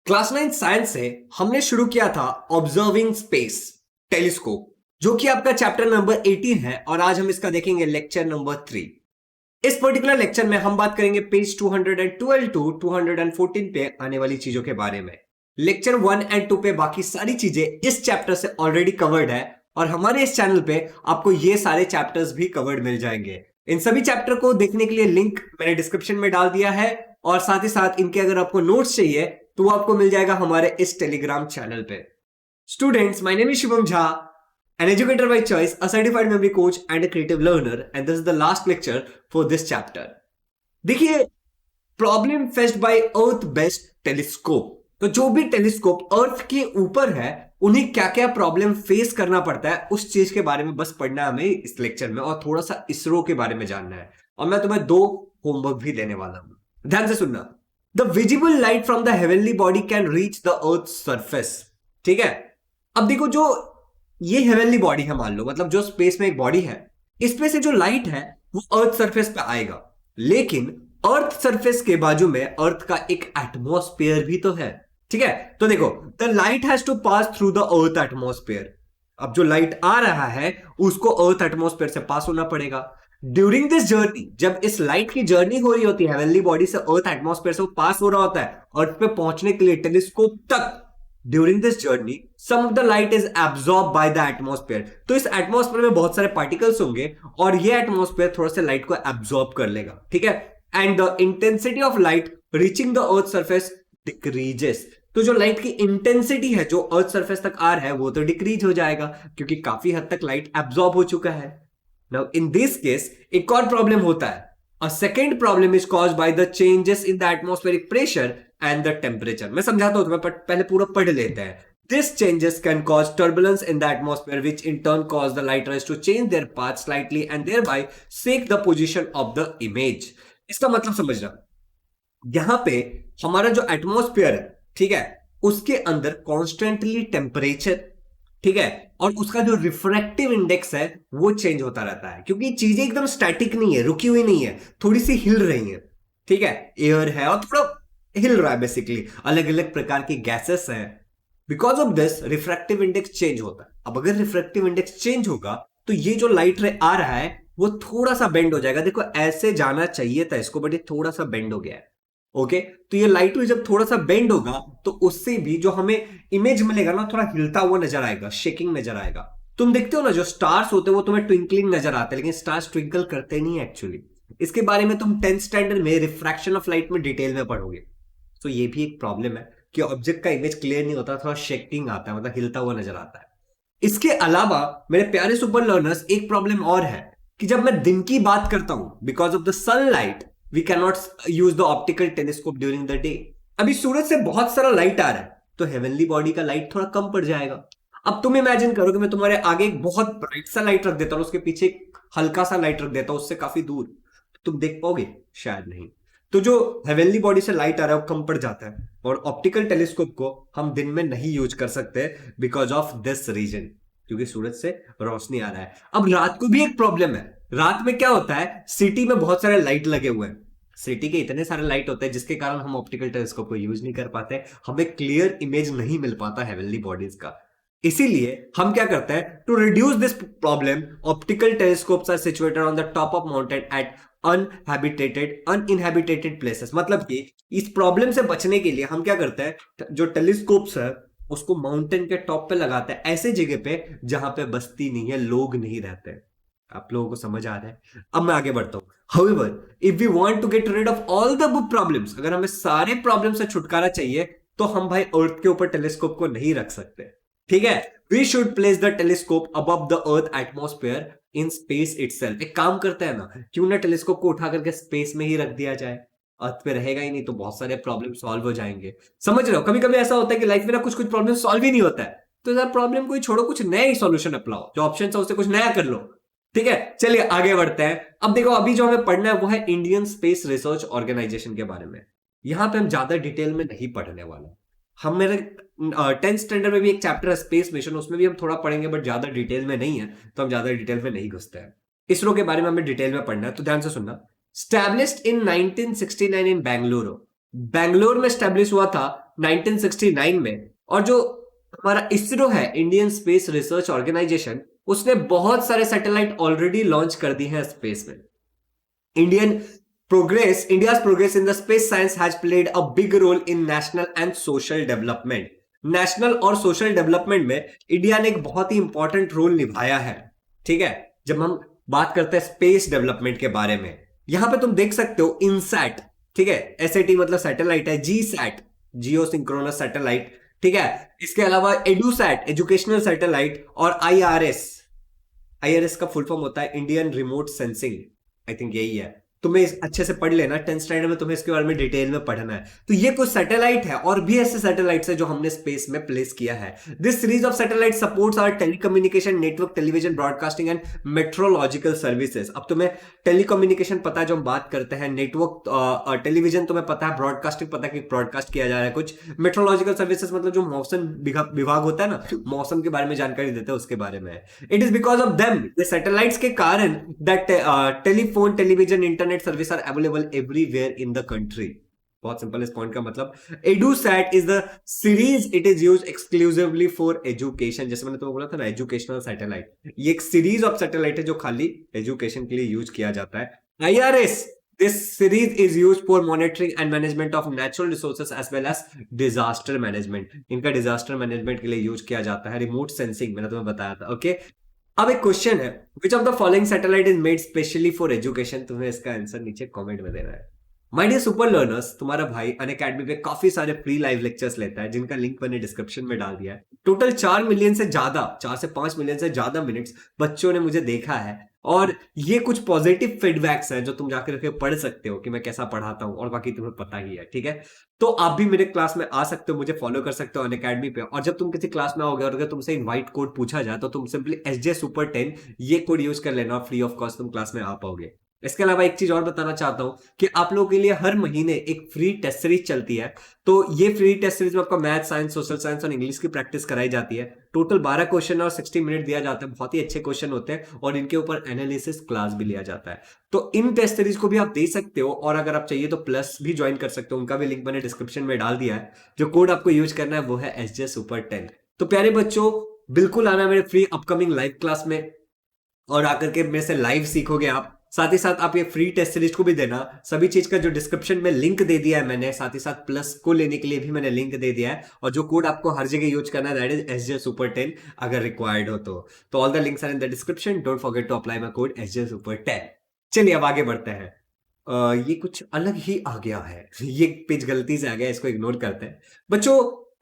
Class 9 science से हमने शुरू किया था ऑब्जर्विंग स्पेस टेलीस्कोप, जो कि आपका चैप्टर नंबर 18 है और आज हम इसका देखेंगे लेक्चर नंबर 3। इस पर्टिकुलर लेक्चर में हम बात करेंगे पेज 212 टू 214 पे आने वाली चीजों के बारे में। लेक्चर 1 एंड 2 पे बाकी सारी चीजें इस चैप्टर से ऑलरेडी कवर्ड है और हमारे इस चैनल पे आपको ये सारे चैप्टर्स भी कवर्ड मिल जाएंगे। इन सभी चैप्टर को देखने के लिए लिंक मैंने डिस्क्रिप्शन में डाल दिया है और साथ ही साथ इनके अगर आपको नोट्स चाहिए तो वो आपको मिल जाएगा हमारे इस टेलीग्राम चैनल पे। Students, my name is Shubham Jha, an educator by choice, a certified memory coach and a creative learner, and this is the last lecture for this chapter. देखिए, problem faced by earth based telescope. तो जो भी telescope अर्थ के ऊपर है उन्हें क्या क्या प्रॉब्लम फेस करना पड़ता है उस चीज के बारे में बस पढ़ना है हमें इस लेक्चर में और थोड़ा सा इसरो के बारे में जानना है। और मैं तुम्हें 2 होमवर्क भी देने वाला हूं, ध्यान से सुनना। The visible light from the heavenly body can reach the earth surface. ठीक है, अब देखो, जो ये हेवनली बॉडी है, मान लो, मतलब जो स्पेस में एक बॉडी है, इसमें से जो लाइट है वो अर्थ सरफेस पे आएगा, लेकिन अर्थ सरफेस के बाजू में अर्थ का एक एटमॉस्फेयर भी तो है। ठीक है, तो देखो, the light has to pass through the earth atmosphere. अब जो लाइट आ रहा है उसको अर्थ एटमॉस्फेयर से पास होना पड़ेगा। ड्यूरिंग दिस जर्नी, जब इस लाइट की जर्नी हो रही होती है हेवनली बॉडी से अर्थ एटमॉस्फेयर से, वो पास हो रहा होता है अर्थ पे पहुंचने के लिए टेलीस्कोप तक। During this journey some of the light is absorb by the atmosphere. तो इस एटमॉस्फेयर में बहुत सारे पार्टिकल्स होंगे और ये एटमॉस्फेयर थोड़ा सा लाइट को एब्जॉर्ब कर लेगा। ठीक है, and the intensity of light reaching the earth surface decreases. तो जो लाइट की इंटेंसिटी है जो अर्थ सरफेस तक आ रहा है वो तो डिक्रीज हो जाएगा क्योंकि काफी हद तक लाइट एब्जॉर्ब हो चुका है। नाउ इन दिस केस एक और प्रॉब्लम होता है। A second problem is caused by the changes in the atmospheric pressure and the temperature. मैं समझाता हूं तुम्हें, पहले पूरा पढ़ लेते हैं। These changes can cause turbulence in the atmosphere, which in turn cause the light rays to change their path slightly and thereby shake the position of the image. इसका मतलब समझना, यहां पे हमारा जो एटमॉस्फेयर है, ठीक है, उसके अंदर कॉन्स्टेंटली टेम्परेचर, ठीक है, और उसका जो रिफ्रैक्टिव इंडेक्स है वो चेंज होता रहता है क्योंकि चीजें एकदम स्टैटिक नहीं है, रुकी हुई नहीं है, थोड़ी सी हिल रही है। ठीक है, एयर है और थोड़ा हिल रहा है, बेसिकली अलग अलग प्रकार की गैसेस हैं। Because of this refractive index change होता है। अब अगर रिफ्रैक्टिव इंडेक्स चेंज होगा तो ये जो लाइट रे आ रहा है वो थोड़ा सा बेंड हो जाएगा। देखो, ऐसे जाना चाहिए था इसको, बट ये थोड़ा सा बेंड हो गया है। ओके, तो ये लाइट रे जब थोड़ा सा बेंड होगा तो उससे भी जो हमें इमेज मिलेगा ना, थोड़ा हिलता हुआ नजर आएगा, शेकिंग नजर आएगा। तुम देखते हो ना, जो स्टार्स होते हैं वो तुम्हें ट्विंकलिंग नजर आते हैं, लेकिन स्टार्स ट्विंकल करते नहीं एक्चुअली। इसके बारे में तुम 10th स्टैंडर्ड में रिफ्रैक्शन ऑफ लाइट में डिटेल में पढ़ोगे। तो ये भी एक प्रॉब्लम है कि ऑब्जेक्ट का इमेज क्लियर नहीं होता, थोड़ा शेकिंग आता है, मतलब हिलता हुआ नजर आता है। इसके अलावा मेरे प्यारे सुपर लर्नर्स, एक प्रॉब्लम और है कि जब मैं दिन की बात करता हूं, because of the sunlight we can not use the optical telescope during the day. अभी सूरज से बहुत सारा लाइट आ रहा है तो हेवनली बॉडी का लाइट थोड़ा कम पड़ जाएगा। अब तुम इमेजिन करो कि मैं तुम्हारे आगे एक बहुत ब्राइट सा लाइट रख देता हूं, उसके पीछे एक हल्का सा लाइट रख देता हूं उससे काफी दूर, तो तुम देख पाओगे? शायद नहीं। तो जो हेवनली बॉडी से लाइट आ रहा है वो कम पड़ जाता है और ऑप्टिकल टेलीस्कोप को हम दिन में नहीं यूज कर सकते बिकॉज ऑफ दिस रीजन, क्योंकि सूरज से रोशनी आ रहा है। अब रात को भी एक प्रॉब्लम है। रात में क्या होता है, सिटी में बहुत सारे लाइट लगे हुए हैं, सिटी के इतने सारे लाइट होते हैं जिसके कारण हम ऑप्टिकल टेलीस्कोप को यूज नहीं कर पाते, हमें क्लियर इमेज नहीं मिल पाता हेवनली बॉडीज का। इसीलिए हम क्या करते हैं, to reduce this problem optical telescopes are situated on the top of mountain at uninhabited places. मतलब कि इस प्रॉब्लम से बचने के लिए हम क्या करते हैं, जो टेलीस्कोप्स है उसको माउंटेन के टॉप पे लगाते हैं, ऐसे जगह पे जहां पे बस्ती नहीं है, लोग नहीं रहते। आप लोगों को समझ आ रहा है? अब मैं आगे बढ़ता हूं। However, if we want to get rid of all the problems, अगर हमें सारे प्रॉब्लम से छुटकारा चाहिए तो हम भाई अर्थ के ऊपर टेलीस्कोप को नहीं रख सकते। ठीक है, we should place the telescope above the earth atmosphere in space itself. एक काम करते हैं ना, क्यों ना टेलीस्कोप को उठा करके स्पेस में ही रख दिया जाए, अर्थ पे रहेगा ही नहीं तो बहुत सारे प्रॉब्लम सॉल्व हो जाएंगे। समझ रहे हो? कभी कभी ऐसा होता है कि लाइफ में ना कुछ कुछ प्रॉब्लम सॉल्व ही नहीं होता है, तो यार प्रॉब्लम कोई छोड़ो, कुछ नया ही सॉल्यूशन अपनाओ, जो ऑप्शन है उससे कुछ नया कर लो। ठीक है, चलिए आगे बढ़ते हैं। अब देखो, अभी जो हमें पढ़ना है वो है इंडियन स्पेस रिसर्च ऑर्गेनाइजेशन के बारे में। यहां पे हम ज्यादा डिटेल में नहीं पढ़ने वाले। हम मेरे 10th स्टैंडर्ड में भी एक चैप्टर है स्पेस मिशन, उसमें भी हम थोड़ा पढ़ेंगे बट ज्यादा डिटेल में नहीं है, तो हम ज्यादा डिटेल में नहीं घुसते हैं। इसरो के बारे में हमें डिटेल में पढ़ना है, तो ध्यान से सुनना। स्टैब्लिश्ड इन 1969 इन बेंगलुरु, बेंगलोर में स्टैब्लिश हुआ था 1969 में। और जो हमारा इसरो है, इंडियन स्पेस रिसर्च ऑर्गेनाइजेशन, उसने बहुत सारे सैटेलाइट ऑलरेडी लॉन्च कर दिए हैं स्पेस में। India's progress in the space science has played a big role in national and social development. National और सोशल डेवलपमेंट में इंडिया ने एक बहुत ही इंपॉर्टेंट रोल निभाया है। ठीक है, जब हम बात करते हैं स्पेस डेवलपमेंट के बारे में, यहां पे तुम देख सकते हो इनसैट, ठीक है, एसएटी मतलब सैटेलाइट है, जी सैट जियो सिंक्रोनस सैटेलाइट, ठीक है, इसके अलावा एडुसैट एजुकेशनल सैटेलाइट, और आईआरएस, आईआरएस का फुल फॉर्म होता है Indian remote sensing, I think यही है। तुम्हें अच्छे से पढ़ लेना, 10th स्टैंडर्ड में तुम्हें इसके बारे में डिटेल में पढ़ना है। तो ये कुछ सैटेलाइट है, और भी ऐसे सैटेलाइट्स है जो हमने स्पेस में प्लेस किया है। This series of satellite supports our telecommunication network, television broadcasting and metrological services. अब तुम्हें टेलीकम्युनिकेशन पता है जो हम बात करते हैं, नेटवर्क टेलीविजन तुम्हें पता है, ब्रॉडकास्टिंग पता है कि ब्रॉडकास्ट किया जा रहा है कुछ, मेट्रोलॉजिकल सर्विसेज मतलब जो मौसम विभाग होता है ना, मौसम के बारे में जानकारी देता है, उसके बारे में। It is because of them, satellites के कारण, that telephone, television, internet service are available everywhere in the country. बहुत सिंपल इस पॉइंट का मतलब, EDUSAT is the series, it is used exclusively for education. जैसे मैंने तुम्हें बोला था ना, एजुकेशनल सैटेलाइट, ये एक सीरीज ऑफ सैटेलाइट है जो खाली एजुकेशन के लिए यूज किया जाता है। IRS, this series is used for monitoring and management of natural resources as well as disaster management। इनका डिजास्टर मैनेजमेंट के लिए यूज किया जाता है। रिमोट सेंसिंग मैंने तुम्हें बताया था, ओके। अब एक क्वेश्चन है, which of the following satellite is made specially for education? तुम्हें इसका आंसर नीचे कमेंट में देना है। माय डियर सुपर लर्नर्स, तुम्हारा भाई अनअकैडमी पे काफी सारे फ्री लाइव लेक्चर्स लेता है, जिनका लिंक मैंने डिस्क्रिप्शन में डाल दिया है। टोटल 4 मिलियन से ज्यादा, 4 से 5 मिलियन से ज्यादा मिनट्स बच्चों ने मुझे देखा है, और ये कुछ पॉजिटिव फीडबैक्स हैं जो तुम जाकर के पढ़ सकते हो कि मैं कैसा पढ़ाता हूं, और बाकी तुम्हें पता ही है, ठीक है। तो आप भी मेरे क्लास में आ सकते हो, मुझे फॉलो कर सकते हो अनअकैडमी पे, और जब तुम किसी क्लास में आओगे और अगर तुमसे इनवाइट कोड पूछा जाए तो तुम सिंपली SJ Super 10 ये कोड यूज कर लेना, फ्री ऑफ कॉस्ट तुम क्लास में आ पाओगे। इसके अलावा एक चीज और बताना चाहता हूं कि आप लोगों के लिए हर महीने एक फ्री टेस्ट सीरीज चलती है। तो ये फ्री टेस्ट सीरीज में आपका मैथ, साइंस, सोशल साइंस और इंग्लिश की प्रैक्टिस कराई जाती है। टोटल 12 क्वेश्चन और 60 मिनट दिया जाता है, बहुत ही अच्छे क्वेश्चन होते हैं, और इनके ऊपर एनालिसिस क्लास भी लिया जाता है। तो इन टेस्ट सीरीज को भी आप दे सकते हो, और अगर आप चाहिए तो प्लस भी ज्वाइन कर सकते हो, उनका भी लिंक मैंने डिस्क्रिप्शन में डाल दिया है। जो कोड आपको यूज करना है वो है SJ Super 10। तो प्यारे बच्चों, बिल्कुल आना मेरे फ्री अपकमिंग लाइव क्लास में, और आकर के मेरे से लाइव सीखोगे आप। साथ ही साथ आप ये फ्री टेस्ट सीरीज को भी देना। सभी चीज का जो डिस्क्रिप्शन में लिंक दे दिया है मैंने, साथ ही साथ प्लस को लेने के लिए भी मैंने लिंक दे दिया है, और जो कोड आपको हर जगह यूज करना है दैट इज SJ Super 10 अगर रिक्वायर्ड हो तो all the links are in the description. Don't forget to apply my code SJ Super 10। चलिए अब आगे बढ़ते हैं। ये कुछ अलग ही आ गया है, ये पेज गलती से आ गया, इसको इग्नोर करते हैं बच्चों।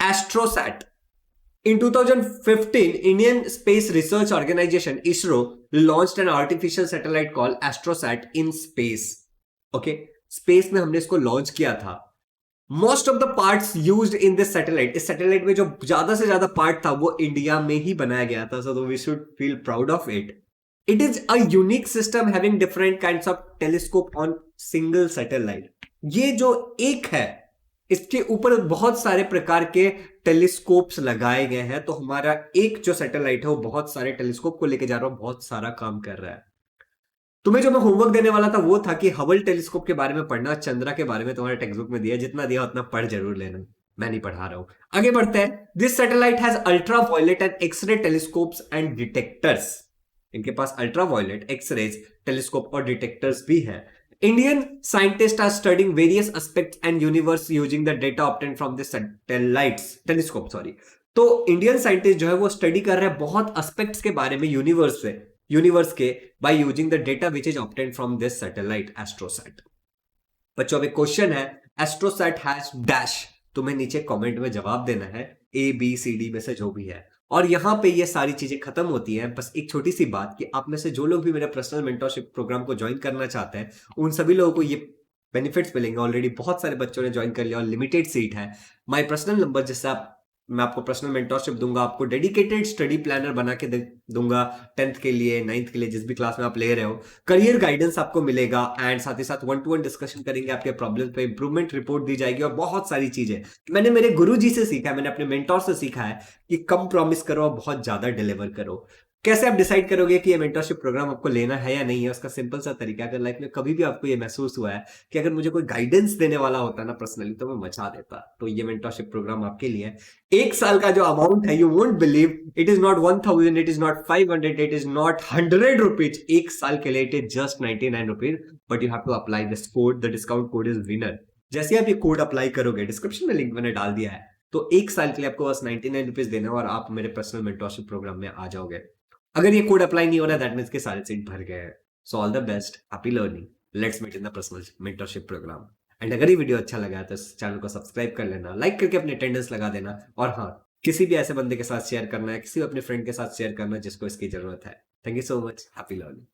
AstroSat, in 2015, Indian Space Research Organization (ISRO) launched an artificial satellite called AstroSat in space. Okay, space में हमने इसको लॉन्च किया था। Most of the parts used in this satellite, इस सैटेलाइट में जो ज्यादा से ज्यादा पार्ट था वो इंडिया में ही बनाया गया था, so we should feel proud of it. It is a unique system having different kinds of telescope on single satellite. ये जो एक है, इसके ऊपर बहुत सारे प्रकार के टेलीस्कोप्स लगाए गए हैं। तो हमारा एक जो सैटेलाइट है वो बहुत सारे टेलीस्कोप को लेके जा रहा है, बहुत सारा काम कर रहा है। तुम्हें जो मैं होमवर्क देने वाला था वो था कि हबल टेलीस्कोप के बारे में पढ़ना, चंद्रा के बारे में तुम्हारे टेक्स्ट बुक में दिया, जितना दिया उतना पढ़ जरूर लेना, मैं नहीं पढ़ा रहा हूं। आगे बढ़ते हैं। This satellite has ultra violet and X ray telescopes and detectors. इनके पास अल्ट्रा वायलेट, एक्सरेज, टेलीस्कोप और डिटेक्टर्स भी है। Indian scientists are studying various aspects and universe using the data obtained from the telescope, sorry। तो Indian scientist जो है वो study कर रहे हैं बहुत एस्पेक्ट्स के बारे में यूनिवर्स के by using the data which is obtained from this satellite AstroSat. बच्चों अब एक क्वेश्चन है, एस्ट्रोसैट हैज डैश, तुम्हें नीचे कमेंट में जवाब देना है, ABCD में से जो भी है। और यहां पे ये सारी चीजें खत्म होती हैं। बस एक छोटी सी बात कि आप में से जो लोग भी मेरा पर्सनल मेंटरशिप प्रोग्राम को ज्वाइन करना चाहते हैं, उन सभी लोगों को ये बेनिफिट्स मिलेंगे। ऑलरेडी बहुत सारे बच्चों ने ज्वाइन कर लिया और लिमिटेड सीट है। माय पर्सनल नंबर, जिससे मैं आपको पर्सनल मेंटरशिप दूंगा, आपको डेडिकेटेड स्टडी प्लानर बना के दूंगा 10th के लिए, 9th के लिए, जिस भी क्लास में आप ले रहे हो। करियर गाइडेंस आपको मिलेगा, एंड साथ ही साथ 1-to-1 डिस्कशन करेंगे, आपके प्रॉब्लम पे इंप्रूवमेंट रिपोर्ट दी जाएगी, और बहुत सारी चीजें मैंने मेरे गुरुजी से सीखा है, मैंने अपने मेंटोर से सीखा है कि कम प्रॉमिस करो और बहुत ज्यादा डिलीवर करो। कैसे आप डिसाइड करोगे कि ये मेंटरशिप प्रोग्राम आपको लेना है या नहीं है? उसका सिंपल सा तरीका, अगर लाइफ में कभी भी आपको ये महसूस हुआ है कि अगर मुझे कोई गाइडेंस देने वाला होता ना पर्सनली, तो मैं मचा देता, तो ये मेंटरशिप प्रोग्राम आपके लिए है। 1 साल का जो अमाउंट है, you won't believe, it is not 1000, it is not 500, it is not 100 rupees. 1 साल के लिए it is just 99 rupees, but you have to apply this code. The discount code is winner. जैसे आप ये कोड अप्लाई करोगे, description में link मैंने डाल दिया है, तो 1 साल के लिए आपको बस 99 रुपीज देना और आप मेरे पर्सनल मेंटरशिप प्रोग्राम में आ जाओगे। अगर ये कोड अप्लाई नहीं हो रहा, दैट मीन्स के सारे सीट भर गए हैं। So all the best, happy learning, let's meet in the personal mentorship program. And अगर ये वीडियो अच्छा लगा तो इस चैनल को सब्सक्राइब कर लेना, लाइक करके अपनी अटेंडेंस लगा देना, और हाँ, किसी भी ऐसे बंदे के साथ शेयर करना है, किसी भी अपने फ्रेंड के साथ शेयर करना जिसको इसकी जरूरत है। Thank you so much, happy learning.